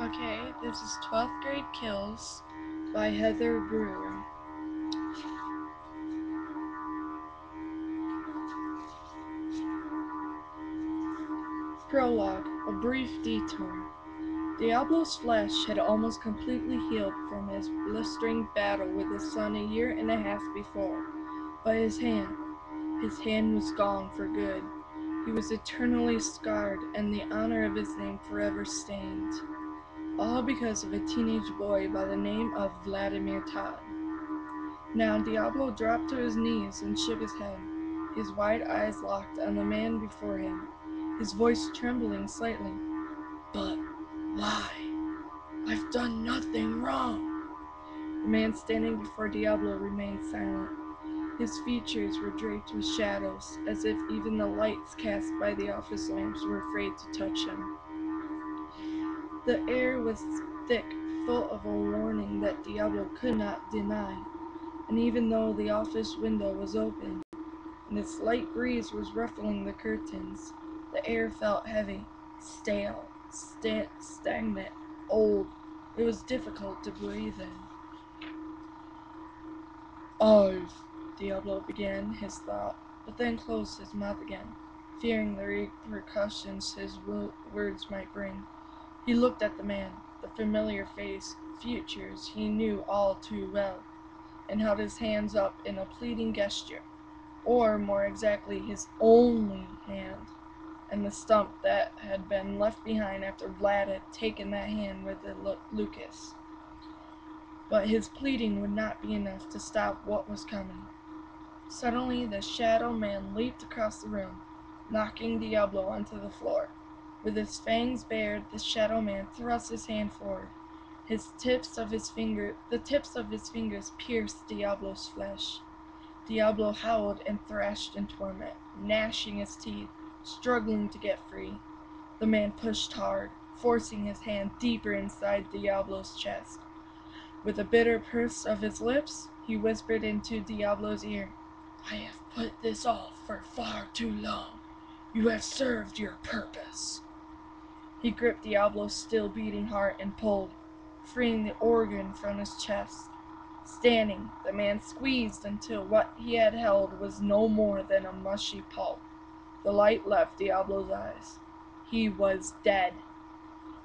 Okay, this is 12th Grade Kills by Heather Brewer. Prologue, a brief detour. Diablo's flesh had almost completely healed from his blistering battle with the sun a year and a half before, but his hand was gone for good. He was eternally scarred, and the honor of his name forever stained. All because of a teenage boy by the name of Vladimir Todd. Now Diablo dropped to his knees and shook his head, his wide eyes locked on the man before him, his voice trembling slightly. "But why? I've done nothing wrong." The man standing before Diablo remained silent. His features were draped with shadows, as if even the lights cast by the office lamps were afraid to touch him. The air was thick, full of a warning that Diablo could not deny, and even though the office window was open, and its light breeze was ruffling the curtains, the air felt heavy, stale, stagnant, old. It was difficult to breathe in. Diablo began his thought, but then closed his mouth again, fearing the repercussions his words might bring. He looked at the man, the familiar face, features he knew all too well, and held his hands up in a pleading gesture, or more exactly his only hand, and the stump that had been left behind after Vlad had taken that hand with the Lucas. But his pleading would not be enough to stop what was coming. Suddenly the shadow man leaped across the room, knocking Diablo onto the floor. With his fangs bared, the shadow man thrust his hand forward. The tips of his fingers pierced Diablo's flesh. Diablo howled and thrashed in torment, gnashing his teeth, struggling to get free. The man pushed hard, forcing his hand deeper inside Diablo's chest. With a bitter purse of his lips, he whispered into Diablo's ear, "I have put this off for far too long. You have served your purpose." He gripped Diablo's still beating heart and pulled, freeing the organ from his chest. Standing, the man squeezed until what he had held was no more than a mushy pulp. The light left Diablo's eyes. He was dead.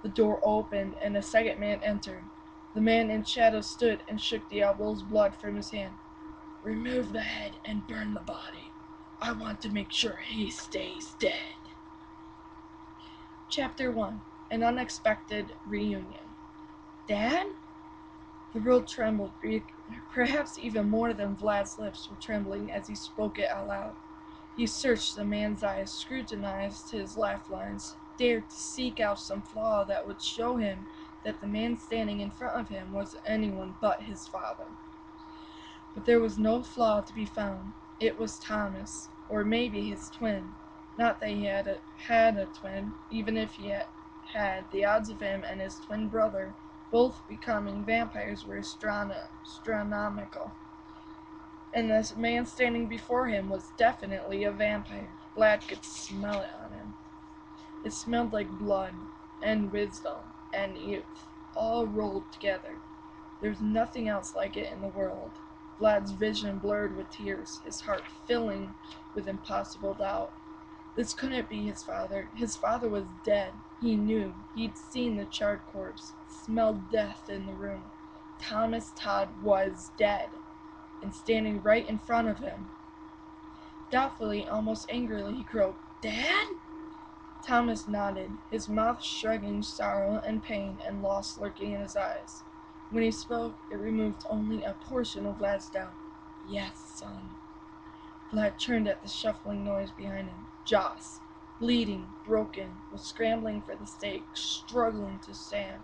The door opened and a second man entered. The man in shadow stood and shook Diablo's blood from his hand. "Remove the head and burn the body. I want to make sure he stays dead." Chapter 1. An Unexpected Reunion. "Dad?" The world trembled, perhaps even more than Vlad's lips were trembling as he spoke it out loud. He searched the man's eyes, scrutinized his laugh lines, dared to seek out some flaw that would show him that the man standing in front of him was anyone but his father. But there was no flaw to be found. It was Thomas, or maybe his twin. Not that he had a twin. Even if he had, the odds of him and his twin brother both becoming vampires were astronomical. And the man standing before him was definitely a vampire. Vlad could smell it on him. It smelled like blood, and wisdom, and youth, all rolled together. There was nothing else like it in the world. Vlad's vision blurred with tears, his heart filling with impossible doubt. This couldn't be his father. His father was dead. He knew. He'd seen the charred corpse, smelled death in the room. Thomas Todd was dead, and standing right in front of him. Doubtfully, almost angrily, he croaked, "Dad?" Thomas nodded, his mouth shrugging sorrow and pain and loss lurking in his eyes. When he spoke, it removed only a portion of Vlad's doubt. "Yes, son." Vlad turned at the shuffling noise behind him. Joss, bleeding, broken, was scrambling for the stake, struggling to stand.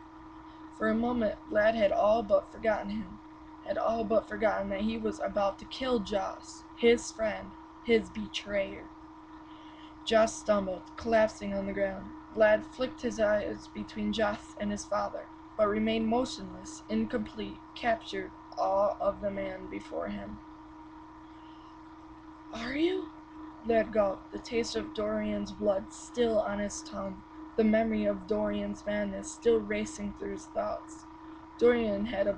For a moment, Vlad had all but forgotten him, had all but forgotten that he was about to kill Joss, his friend, his betrayer. Joss stumbled, collapsing on the ground. Vlad flicked his eyes between Joss and his father, but remained motionless, incomplete, captured, awe of the man before him. "Are you?" Vlad gulped, the taste of Dorian's blood still on his tongue. the memory of Dorian's madness still racing through his thoughts. Dorian had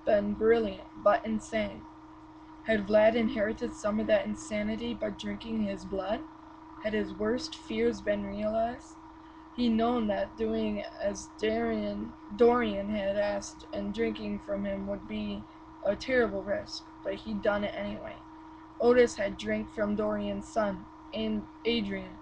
been brilliant, but insane. Had Vlad inherited some of that insanity by drinking his blood? Had his worst fears been realized? He'd known that doing as Dorian had asked and drinking from him would be a terrible risk, but he'd done it anyway. Otis had drank from Dorian's son, and Adrian,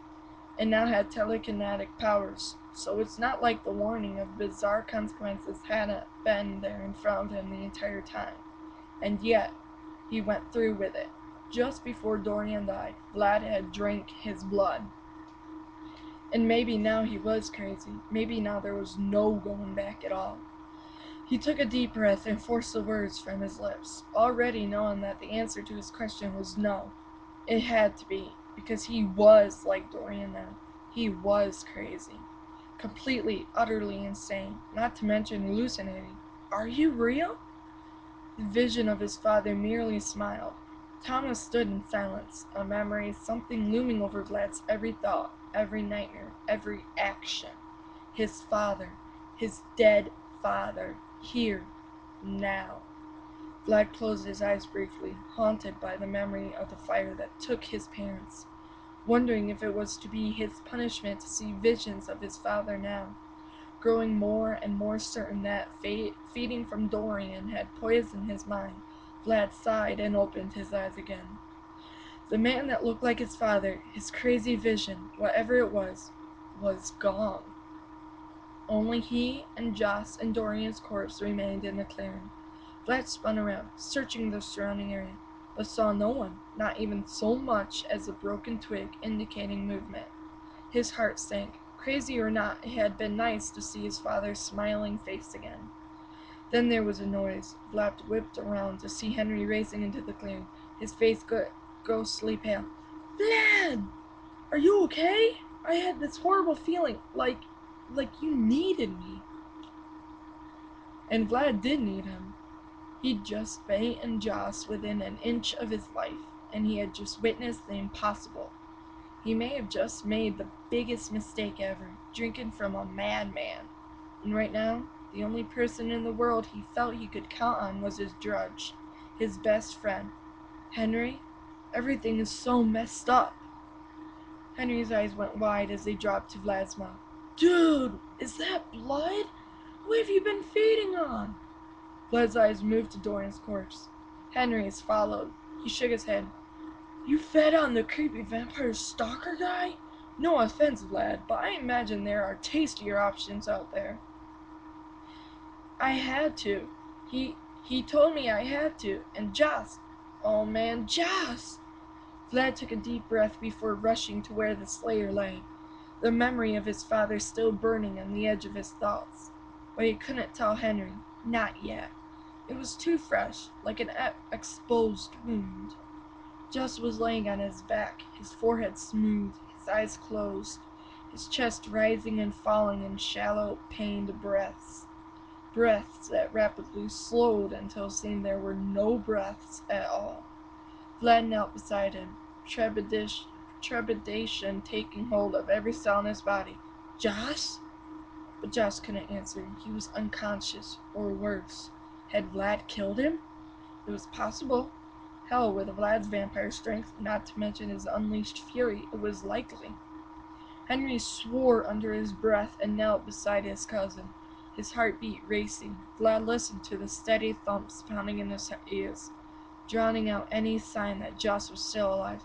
and now had telekinetic powers, so it's not like the warning of bizarre consequences hadn't been there in front of him the entire time. And yet, he went through with it. Just before Dorian died, Vlad had drank his blood. And maybe now he was crazy. Maybe now there was no going back at all. He took a deep breath and forced the words from his lips, already knowing that the answer to his question was no. It had to be, because he was like Dorian now. He was crazy. Completely, utterly insane, not to mention hallucinating. Are you real? The vision of his father merely smiled. Thomas stood in silence, a memory, something looming over Vlad's every thought, every nightmare, every action. His father, his dead father, here, now. Vlad closed his eyes briefly, haunted by the memory of the fire that took his parents, wondering if it was to be his punishment to see visions of his father now. Growing more and more certain that feeding from Dorian had poisoned his mind, Vlad sighed and opened his eyes again. The man that looked like his father, his crazy vision, whatever it was gone. Only he and Joss and Dorian's corpse remained in the clearing. Vlad spun around, searching the surrounding area, but saw no one, not even so much as a broken twig indicating movement. His heart sank. Crazy or not, it had been nice to see his father's smiling face again. Then there was a noise. Vlad whipped around to see Henry racing into the clearing, his face ghostly pale. Vlad! Are you okay? I had this horrible feeling, like you needed me. And Vlad did need him. He'd just beaten Joss within an inch of his life, and he had just witnessed the impossible. He may have just made the biggest mistake ever, drinking from a madman. And right now, the only person in the world he felt he could count on was his drudge, his best friend. Henry, everything is so messed up. Henry's eyes went wide as they dropped to Vlad's mouth. Dude, is that blood? What have you been feeding on? Vlad's eyes moved to Dorian's corpse. Henry's followed. He shook his head. You fed on the creepy vampire stalker guy? No offense, Vlad, but I imagine there are tastier options out there. I had to. He told me I had to. And Joss. Oh man, Joss! Vlad took a deep breath before rushing to where the slayer lay, the memory of his father still burning on the edge of his thoughts. But he couldn't tell Henry. Not yet. It was too fresh, like an exposed wound. Joss was laying on his back, his forehead smooth, his eyes closed, his chest rising and falling in shallow, pained breaths. Breaths that rapidly slowed until it seemed there were no breaths at all. Vlad knelt beside him, trepidation taking hold of every cell in his body. Joss? But Joss couldn't answer. He was unconscious, or worse. Had Vlad killed him? It was possible. Hell, with Vlad's vampire strength, not to mention his unleashed fury, it was likely. Henry swore under his breath and knelt beside his cousin, his heartbeat racing. Vlad listened to the steady thumps pounding in his ears, drowning out any sign that Joss was still alive.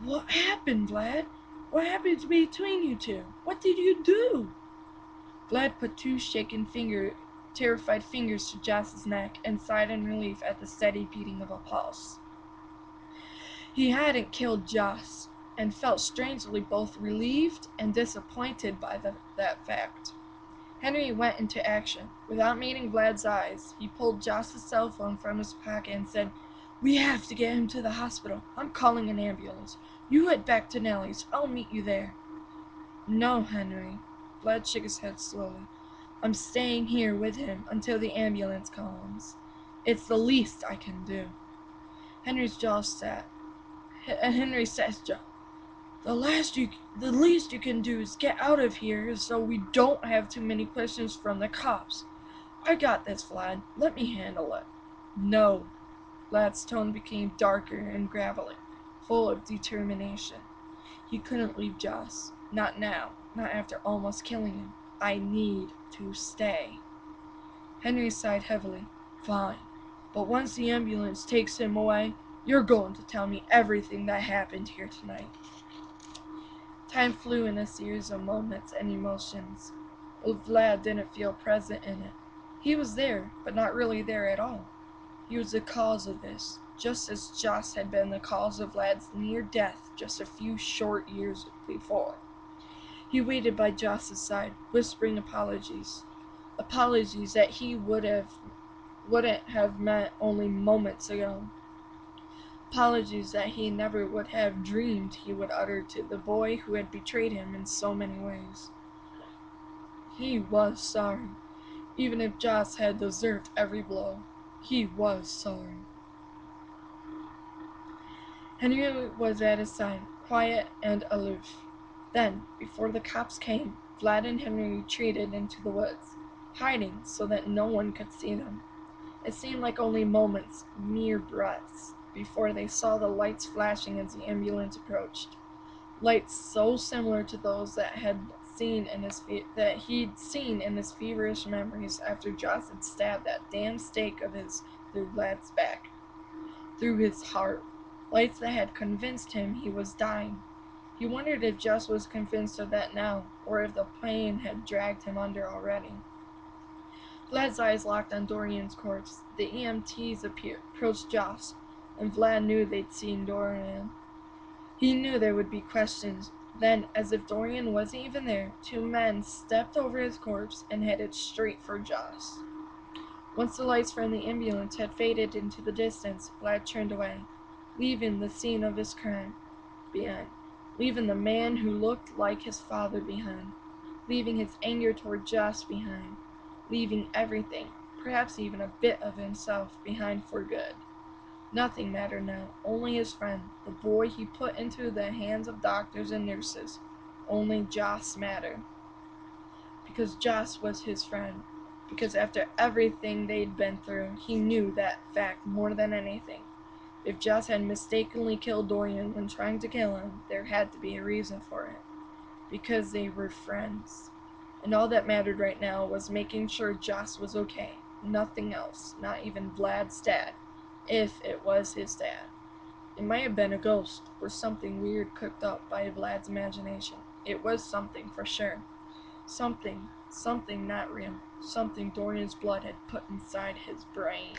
What happened, Vlad? What happened between you two? What did you do? Vlad put two terrified fingers to Joss's neck and sighed in relief at the steady beating of a pulse. He hadn't killed Joss, and felt strangely both relieved and disappointed by that fact. Henry went into action. Without meeting Vlad's eyes, he pulled Joss's cell phone from his pocket and said, We have to get him to the hospital. I'm calling an ambulance. You head back to Nellie's. I'll meet you there. No, Henry. Vlad shook his head slowly. I'm staying here with him until the ambulance comes. It's the least I can do. Henry sat his jaw. The the least you can do is get out of here so we don't have too many questions from the cops. I got this, Vlad. Let me handle it. No. Vlad's tone became darker and gravelly, full of determination. He couldn't leave Joss. Not now. Not after almost killing him. I need to stay. Henry sighed heavily. Fine. But once the ambulance takes him away, you're going to tell me everything that happened here tonight. Time flew in a series of moments and emotions. Vlad didn't feel present in it. He was there, but not really there at all. He was the cause of this, just as Joss had been the cause of Vlad's near death just a few short years before. He waited by Joss's side, whispering apologies. Apologies that he wouldn't have meant only moments ago. Apologies that he never would have dreamed he would utter to the boy who had betrayed him in so many ways. He was sorry, even if Joss had deserved every blow. He was sorry. Henry was at his side, quiet and aloof. Then, before the cops came, Vlad and Henry retreated into the woods, hiding so that no one could see them. It seemed like only moments, mere breaths, before they saw the lights flashing as the ambulance approached. Lights so similar to those that he'd seen in his feverish memories after Joss had stabbed that damn stake of his through Vlad's back, through his heart. Lights that had convinced him he was dying. He wondered if Joss was convinced of that now, or if the pain had dragged him under already. Vlad's eyes locked on Dorian's corpse. The EMTs approached Joss, and Vlad knew they'd seen Dorian. He knew there would be questions. Then, as if Dorian wasn't even there, two men stepped over his corpse and headed straight for Joss. Once the lights from the ambulance had faded into the distance, Vlad turned away, leaving the scene of his crime behind, leaving the man who looked like his father behind, leaving his anger toward Joss behind, leaving everything, perhaps even a bit of himself, behind for good. Nothing mattered now, only his friend, the boy he put into the hands of doctors and nurses. Only Joss mattered. Because Joss was his friend. Because after everything they'd been through, he knew that fact more than anything. If Joss had mistakenly killed Dorian when trying to kill him, there had to be a reason for it. Because they were friends. And all that mattered right now was making sure Joss was okay. Nothing else, not even Vlad's dad. If it was his dad. It might have been a ghost, or something weird cooked up by Vlad's imagination. It was something, for sure. Something not real. Something Dorian's blood had put inside his brain.